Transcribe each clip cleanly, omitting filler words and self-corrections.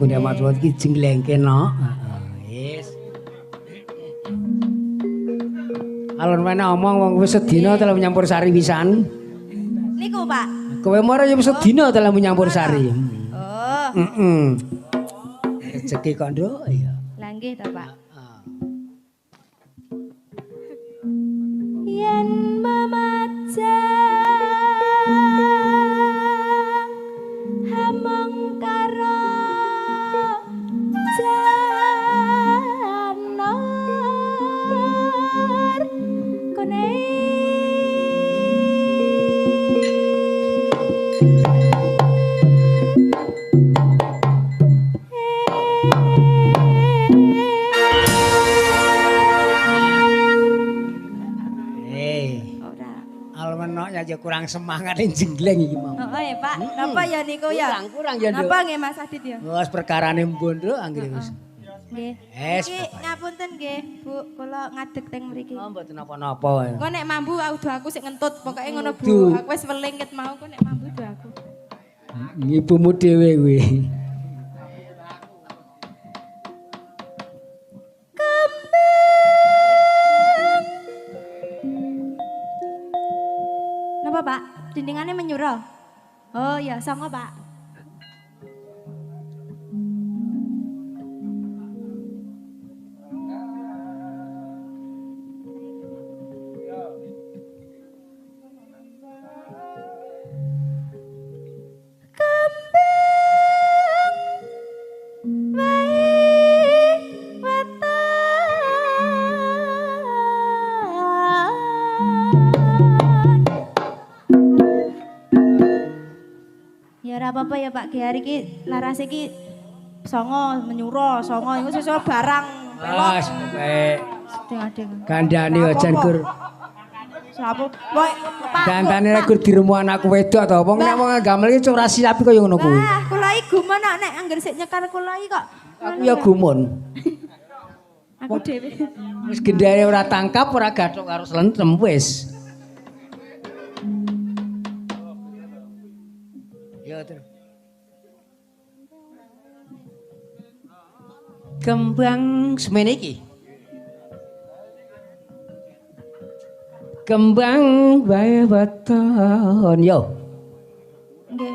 Bunda matur iki jenglengke no. Wis. Alon meneh omong wong wis sedina telah menyampur sari pisan. Niku, Pak. Kowe mara ya wis sedina telah menyampur sari. Oh. Rezeki kok nduk ya. Lah nggih to, Pak. Yen memajang hamong karo janor kone aja kurang semangat jengleng iki mau. Oh ya Pak, napa ya niku ya? Kurang ya Nduk. Napa nggih Mas Adit ya? Wes perkarane mbondo anggere wis. Nggih. Iki ngapunten nggih, Bu, kula ngadeg teng mriki. Oh mboten napa-napa. Engko nek mambu udu aku sik ngentut, pokoke ngono Bu. Aku wis weling ket mau kok nek mambu udu aku. Ibumu dhewe kuwi. Napa Pak? Dindingannya menyuruh. Oh ya, songo Pak. Apa ya Pak Ki hari ki laras iki songo menyuro songo iku sesuatu barang wes baik ding-ding gandane aja gur sapa kowe Pak gandane gur diremu anakku wedok to wong nek wong gamel iki ora siap kaya ngono kuwi ah kula iki gumun nek angger sik nyekar kula iki kok aku ya gumun aku dhewe wis gendane ora tangkap ora gathuk karo slentem wis kembang semene iki kembang bae weton yo nggih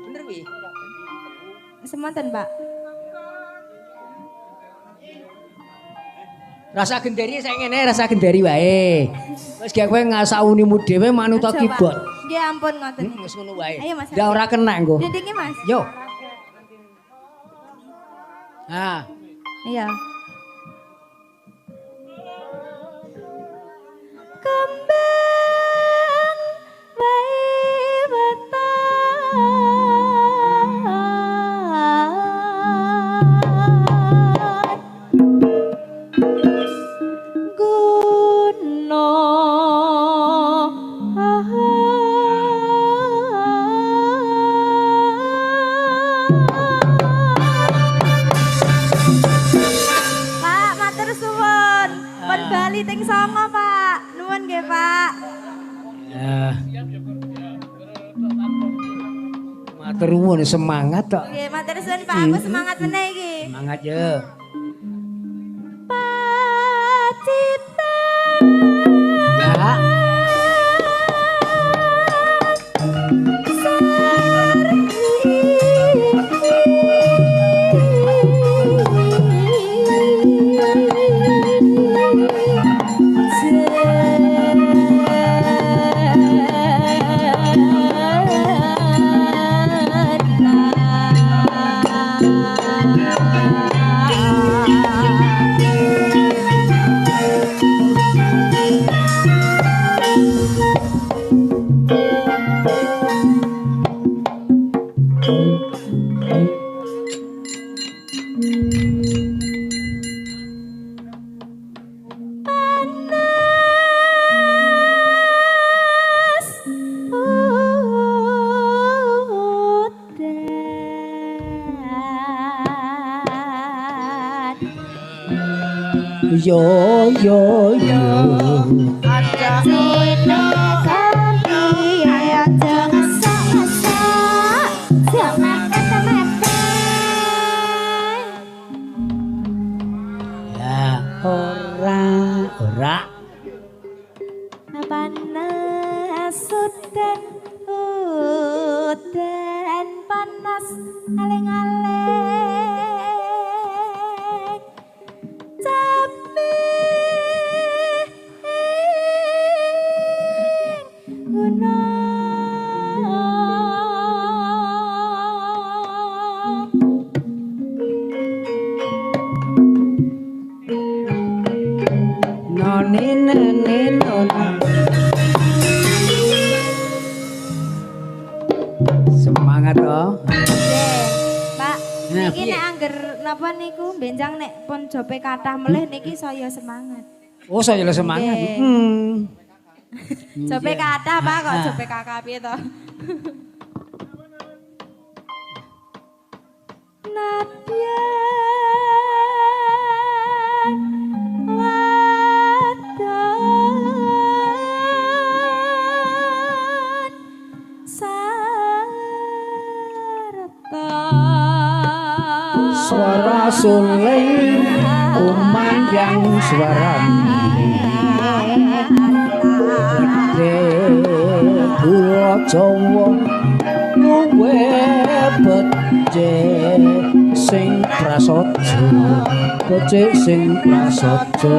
bener wi semanten Pak rasa genderi saya ngene rasa genderi wae wis gak kowe ngasaunimu dhewe manut kibot nggih ampun ngoten wis ngono wae ayo Mas ndak ora kena engko dindinge Mas yo ah iya kembang bae weton guna Bali ting songo Pak, nuwun nggih Pak. Ya. Matur nuwun semangat tok. Nggih, matur suwun Pak, aku semangat meneh iki. Semangat yo. Pacita. Ya. Yo yo yo aja sino kanthi aja ngasa-ngasa jangan kata-mata ora panas udan panas aling-aling tapi semangat toh. Pak, Nah, niki nek angger napa niku benjang nek pun jope kathah melih niki saya semangat. Oh, saya semangat. Nggih. Jope kathah Pak kok jope kakak piye to? Suara suling kumandang suara Gula Jawa luwe becik sing prasaja becik sing prasaja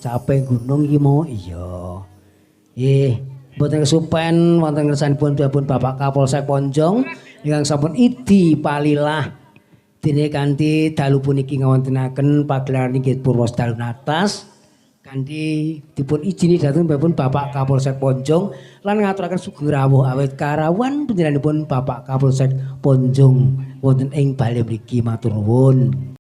capek gunung iki mau iya. Mboten kesupen wonten ngersanipun Bapak Kapolsek Ponjong ingkang sampun idi palilah dene kanthi dalu puniki ngawontenaken pagelaran inggih Purwas Dalu Natas kanthi dipun ijini dhateng Bapak Kapolsek Ponjong lan ngaturaken sugeng rawuh awit karawan panjenenganipun Bapak Kapolsek Ponjong wonten ing bali mriki matur nuwun.